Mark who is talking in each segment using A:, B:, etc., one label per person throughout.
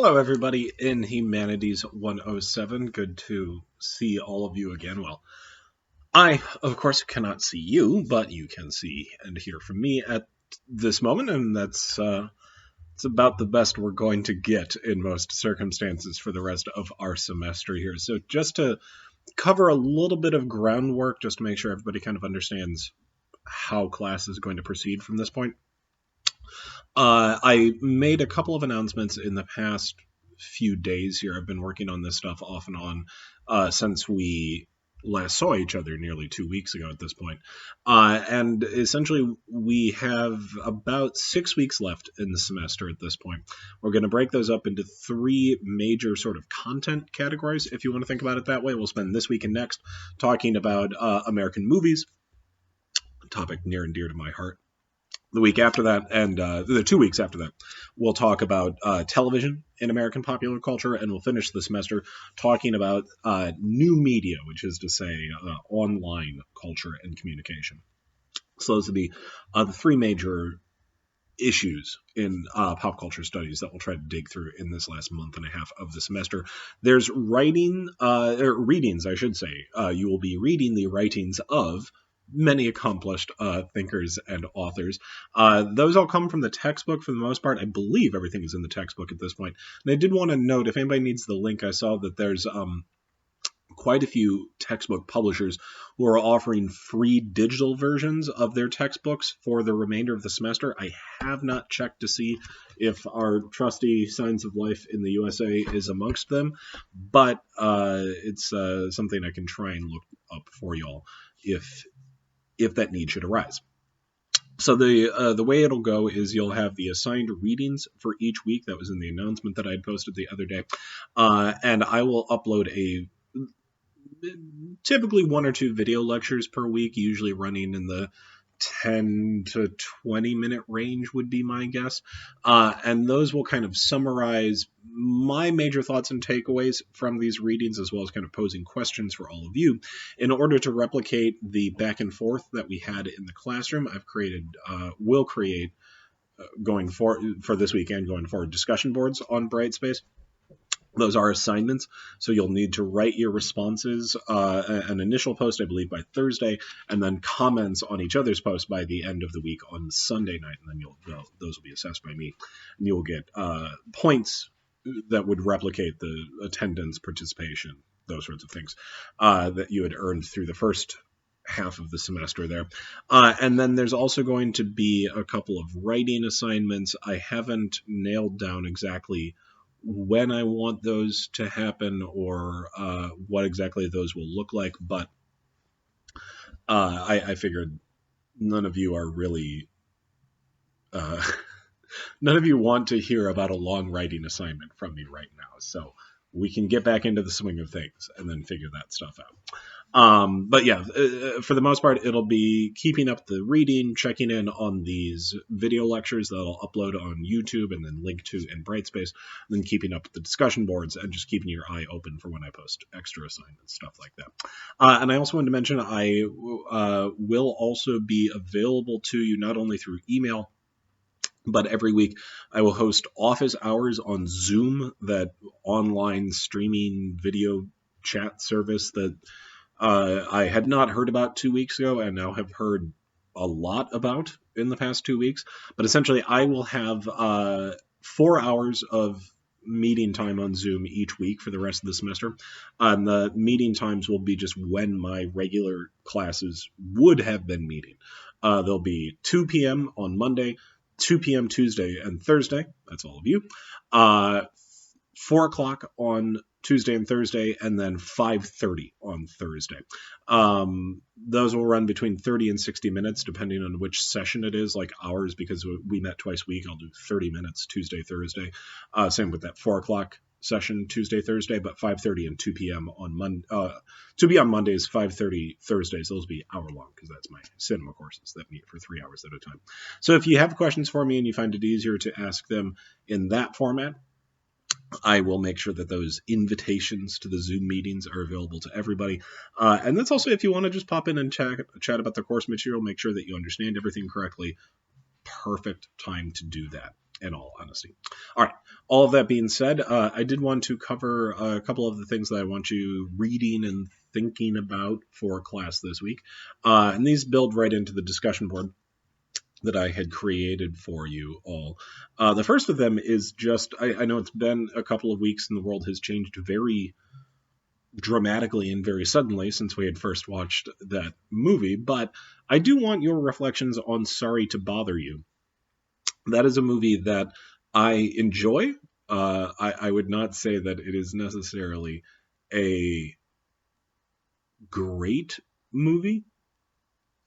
A: Hello, everybody in Humanities 107. Good to see all of you again. Well, I, of course, cannot see you, but you can see and hear from me at this moment, and that's it's about the best we're going to get in most circumstances for the rest of our semester here. So just to cover a little bit of groundwork, just to make sure everybody kind of understands how class is going to proceed from this point. I made a couple of announcements in the past few days here. I've been working on this stuff off and on since we last saw each other nearly 2 weeks ago at this point. And essentially, we have about 6 weeks left in the semester at this point. We're going to break those up into 3 major sort of content categories, if you want to think about it that way. We'll spend this week and next talking about American movies, a topic near and dear to my heart. The week after that, and the 2 weeks after that, we'll talk about television in American popular culture, and we'll finish the semester talking about new media, which is to say online culture and communication. So those will be the 3 major issues in pop culture studies that we'll try to dig through in this last month and a half of the semester. There's readings, I should say. You will be reading the writings of many accomplished thinkers and authors. Those all come from the textbook for the most part. I believe everything is in the textbook at this point. And I did want to note, if anybody needs the link, I saw that there's quite a few textbook publishers who are offering free digital versions of their textbooks for the remainder of the semester. I have not checked to see if our trusty Signs of Life in the USA is amongst them, but it's something I can try and look up for y'all if that need should arise. So the way it'll go is you'll have the assigned readings for each week. That was in the announcement that I had posted the other day. And I will upload typically 1 or 2 video lectures per week, usually running in the 10 to 20 minute range would be my guess. And those will kind of summarize my major thoughts and takeaways from these readings, as well as kind of posing questions for all of you. In order to replicate the back and forth that we had in the classroom, will create going forward for this week and going forward discussion boards on Brightspace. Those are assignments, so you'll need to write your responses, an initial post, I believe, by Thursday, and then comments on each other's post by the end of the week on Sunday night, and then those will be assessed by me, and you'll get points that would replicate the attendance, participation, those sorts of things that you had earned through the first half of the semester there. And then there's also going to be a couple of writing assignments. I haven't nailed down exactly when I want those to happen or what exactly those will look like, but I figured none of you are really none of you want to hear about a long writing assignment from me right now, so we can get back into the swing of things and then figure that stuff out. But yeah, for the most part, it'll be keeping up the reading, checking in on these video lectures that I'll upload on YouTube and then link to in Brightspace, and then keeping up the discussion boards and just keeping your eye open for when I post extra assignments, stuff like that. And I also wanted to mention I will also be available to you not only through email, but every week I will host office hours on Zoom, that online streaming video chat service that I had not heard about 2 weeks ago and now have heard a lot about in the past 2 weeks. But essentially, I will have 4 hours of meeting time on Zoom each week for the rest of the semester. And the meeting times will be just when my regular classes would have been meeting. There'll be 2 p.m. on Monday, 2 p.m. Tuesday and Thursday. That's all of you. 4 o'clock on Tuesday and Thursday, and then 5:30 on Thursday. Those will run between 30 and 60 minutes, depending on which session it is. Like ours, because we met twice a week, I'll do 30 minutes Tuesday, Thursday. Same with that 4 o'clock session Tuesday, Thursday, but 5:30 and 2 p.m. on Monday. 2 p.m. on Mondays, 5:30 Thursdays. Those will be hour long because that's my cinema courses that meet for 3 hours at a time. So if you have questions for me and you find it easier to ask them in that format, I will make sure that those invitations to the Zoom meetings are available to everybody. And that's also if you want to just pop in and chat about the course material, make sure that you understand everything correctly. Perfect time to do that, in all honesty. All right. All of that being said, I did want to cover a couple of the things that I want you reading and thinking about for class this week. And these build right into the discussion board that I had created for you all. The first of them is just I know it's been a couple of weeks and the world has changed very dramatically and very suddenly since we had first watched that movie, but I do want your reflections on Sorry to Bother You. That is a movie that I enjoy. I would not say that it is necessarily a great movie.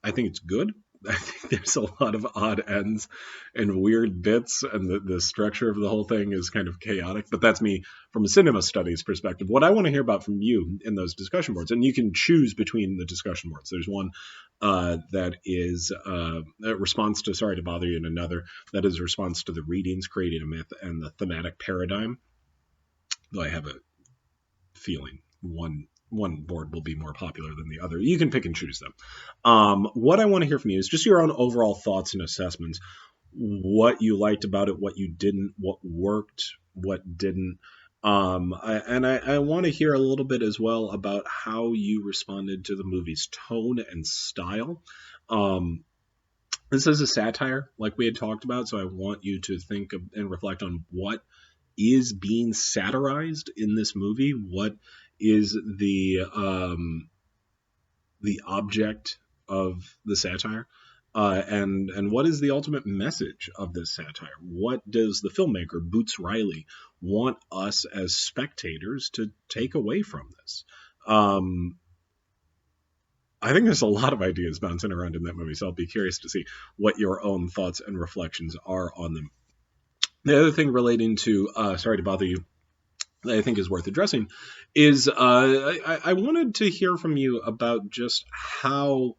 A: I think it's good. I think there's a lot of odd ends and weird bits, and the structure of the whole thing is kind of chaotic. But that's me from a cinema studies perspective. What I want to hear about from you in those discussion boards, and you can choose between the discussion boards. There's one that is a response to Sorry to Bother You, and another that is a response to the readings, Creating a Myth, and the Thematic Paradigm. Though I have a feeling one board will be more popular than the other. You can pick and choose them. What I want to hear from you is just your own overall thoughts and assessments. What you liked about it, what you didn't, what worked, what didn't. I want to hear a little bit as well about how you responded to the movie's tone and style. This is a satire, like we had talked about, so I want you to think of, and reflect on what is being satirized in this movie. What is the object of the satire, and what is the ultimate message of this satire? What does the filmmaker Boots Riley want us as spectators to take away from this? I think there's a lot of ideas bouncing around in that movie, so I'll be curious to see what your own thoughts and reflections are on them. The other thing relating to Sorry to Bother You that I think is worth addressing is I wanted to hear from you about just how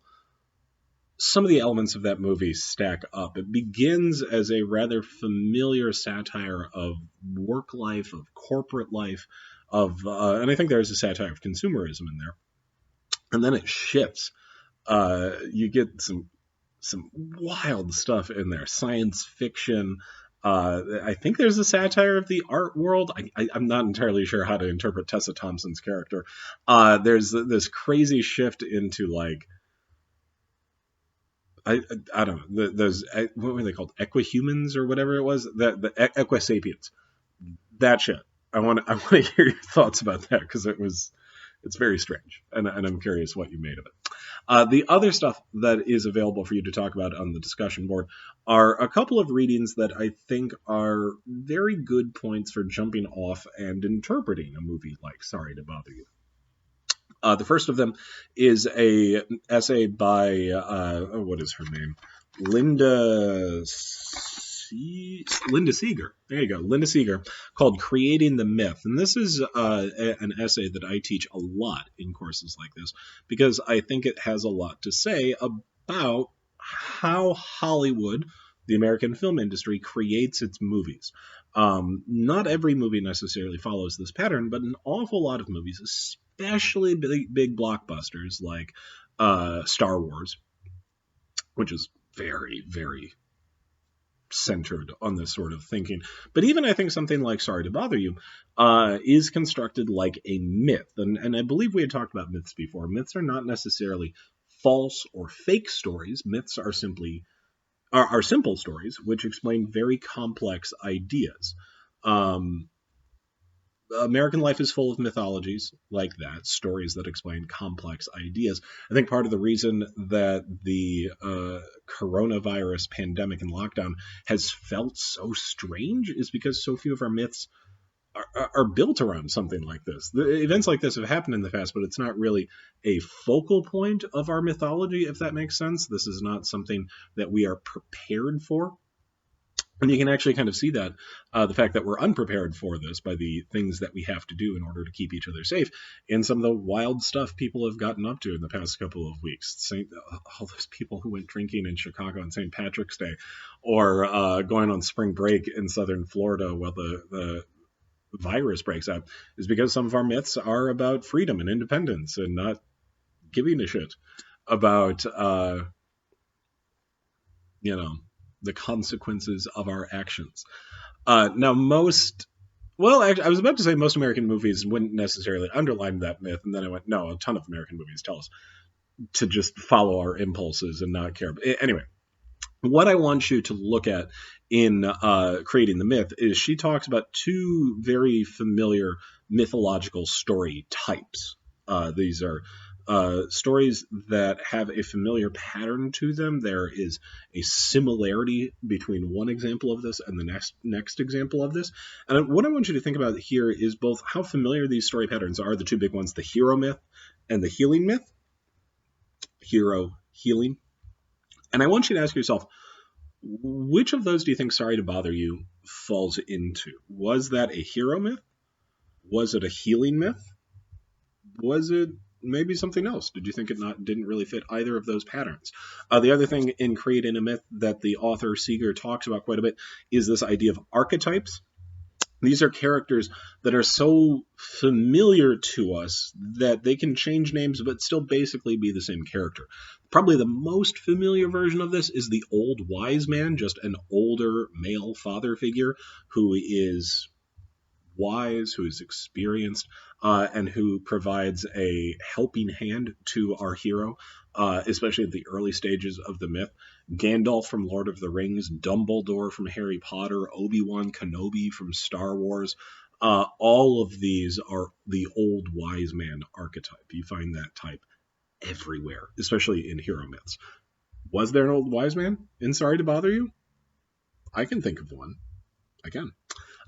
A: some of the elements of that movie stack up. It begins as a rather familiar satire of work life, of corporate life, and I think there's a satire of consumerism in there. And then it shifts. You get some wild stuff in there, science fiction. I think there's a satire of the art world. I'm not entirely sure how to interpret Tessa Thompson's character. There's this crazy shift into like, I don't know, those, what were they called? Equihumans or whatever it was? The Equisapiens. That shit. I want to hear your thoughts about that because it's very strange, and I'm curious what you made of it. The other stuff that is available for you to talk about on the discussion board are a couple of readings that I think are very good points for jumping off and interpreting a movie like Sorry to Bother You. The first of them is an essay by, what is her name? Linda Seeger. There you go. Linda Seeger, called Creating the Myth. And this is an essay that I teach a lot in courses like this because I think it has a lot to say about how Hollywood, the American film industry, creates its movies. Not every movie necessarily follows this pattern, but an awful lot of movies, especially big blockbusters like Star Wars, which is very, very centered on this sort of thinking. But even I think something like Sorry to Bother You is constructed like a myth. And I believe we had talked about myths before. Myths are not necessarily false or fake stories. Myths are simply are simple stories which explain very complex ideas. American life is full of mythologies like that, stories that explain complex ideas. I think part of the reason that the coronavirus pandemic and lockdown has felt so strange is because so few of our myths are built around something like this. The events like this have happened in the past, but it's not really a focal point of our mythology, if that makes sense. This is not something that we are prepared for. And you can actually kind of see that, the fact that we're unprepared for this by the things that we have to do in order to keep each other safe, and some of the wild stuff people have gotten up to in the past couple of weeks. All those people who went drinking in Chicago on St. Patrick's Day, or going on spring break in southern Florida while the virus breaks out, is because some of our myths are about freedom and independence and not giving a shit about, the consequences of our actions. Now, most Well, actually, I was about to say most American movies wouldn't necessarily underline that myth, and then I went, no, a ton of American movies tell us to just follow our impulses and not care. Anyway, what I want you to look at in creating the myth is she talks about two very familiar mythological story types. These are stories that have a familiar pattern to them. There is a similarity between one example of this and the next example of this. And what I want you to think about here is both how familiar these story patterns are, the two big ones, the hero myth and the healing myth. Hero, healing. And I want you to ask yourself, which of those do you think Sorry to Bother You falls into? Was that a hero myth? Was it a healing myth? Was it maybe something else? Did you think it didn't really fit either of those patterns? The other thing in creating a myth that the author Seeger talks about quite a bit is this idea of archetypes. These are characters that are so familiar to us that they can change names but still basically be the same character. Probably the most familiar version of this is the old wise man, just an older male father figure who is wise, who is experienced, and who provides a helping hand to our hero, especially at the early stages of the myth. Gandalf from Lord of the Rings, Dumbledore from Harry Potter, Obi-Wan Kenobi from Star Wars. All of these are the old wise man archetype. You find that type everywhere, especially in hero myths. Was there an old wise man in Sorry to Bother You? I can think of one. I can.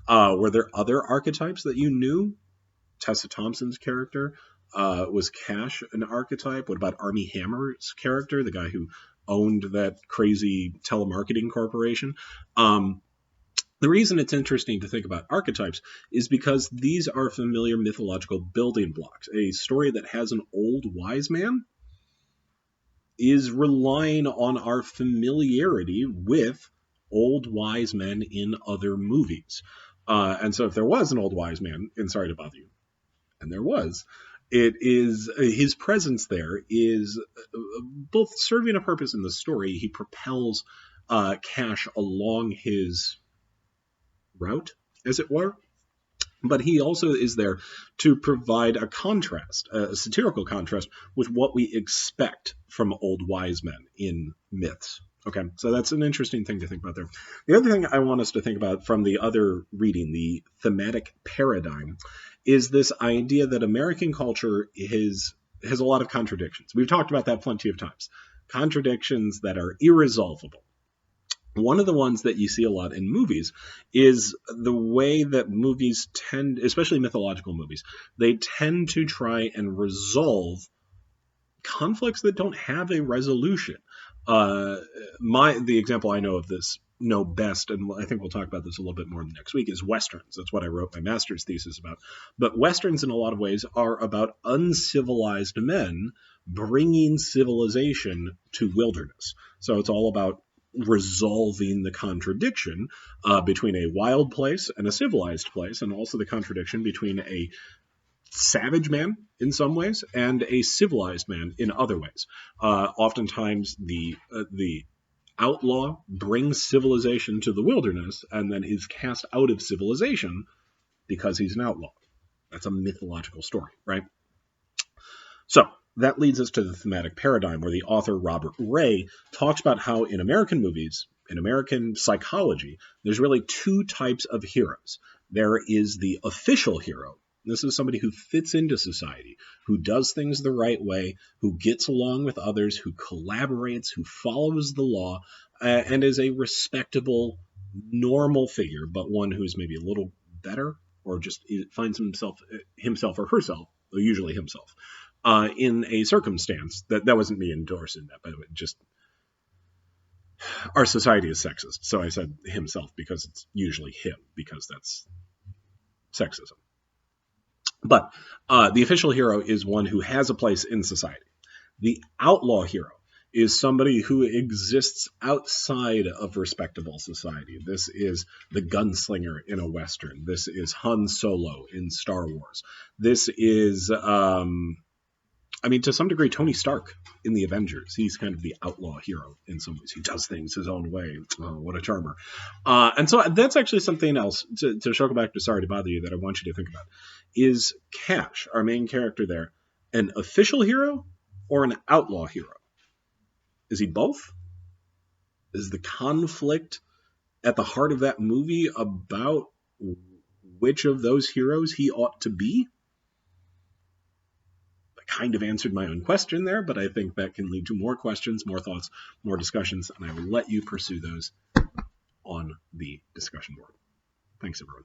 A: Were there other archetypes that you knew? Tessa Thompson's character. Was Cash an archetype? What about Armie Hammer's character, the guy who owned that crazy telemarketing corporation? The reason it's interesting to think about archetypes is because these are familiar mythological building blocks. A story that has an old wise man is relying on our familiarity with old wise men in other movies. And so if there was an old wise man in Sorry to Bother You, and there was, it is his presence there is both serving a purpose in the story. He propels Cash along his route, as it were, but he also is there to provide a contrast, a satirical contrast with what we expect from old wise men in myths. Okay, so that's an interesting thing to think about there. The other thing I want us to think about from the other reading, the Thematic Paradigm, is this idea that American culture has a lot of contradictions. We've talked about that plenty of times. Contradictions that are irresolvable. One of the ones that you see a lot in movies is the way that movies tend, especially mythological movies, they tend to try and resolve conflicts that don't have a resolution. The example I know best, and I think we'll talk about this a little bit more next week, is Westerns. That's what I wrote my master's thesis about. But Westerns, in a lot of ways, are about uncivilized men bringing civilization to wilderness. So it's all about resolving the contradiction between a wild place and a civilized place, and also the contradiction between a savage man in some ways and a civilized man in other ways. Oftentimes the outlaw brings civilization to the wilderness and then is cast out of civilization because he's an outlaw. That's a mythological story, right? So that leads us to the Thematic Paradigm, where the author Robert Ray talks about how in American movies, in American psychology, there's really two types of heroes. There is the official hero. This is somebody who fits into society, who does things the right way, who gets along with others, who collaborates, who follows the law, and is a respectable, normal figure, but one who's maybe a little better, or just finds himself or herself, or usually himself, in a circumstance that wasn't me endorsing that, by the way, just our society is sexist. So I said himself because it's usually him, because that's sexism. But the official hero is one who has a place in society. The outlaw hero is somebody who exists outside of respectable society. This is the gunslinger in a Western. This is Han Solo in Star Wars. This is, I mean, to some degree, Tony Stark in the Avengers, he's kind of the outlaw hero in some ways. He does things his own way. Oh, what a charmer. And so that's actually something else, to circle back to Sorry to Bother You, that I want you to think about. Is Cash, our main character there, an official hero or an outlaw hero? Is he both? Is the conflict at the heart of that movie about which of those heroes he ought to be? I kind of answered my own question there, but I think that can lead to more questions, more thoughts, more discussions, and I will let you pursue those on the discussion board. Thanks, everyone.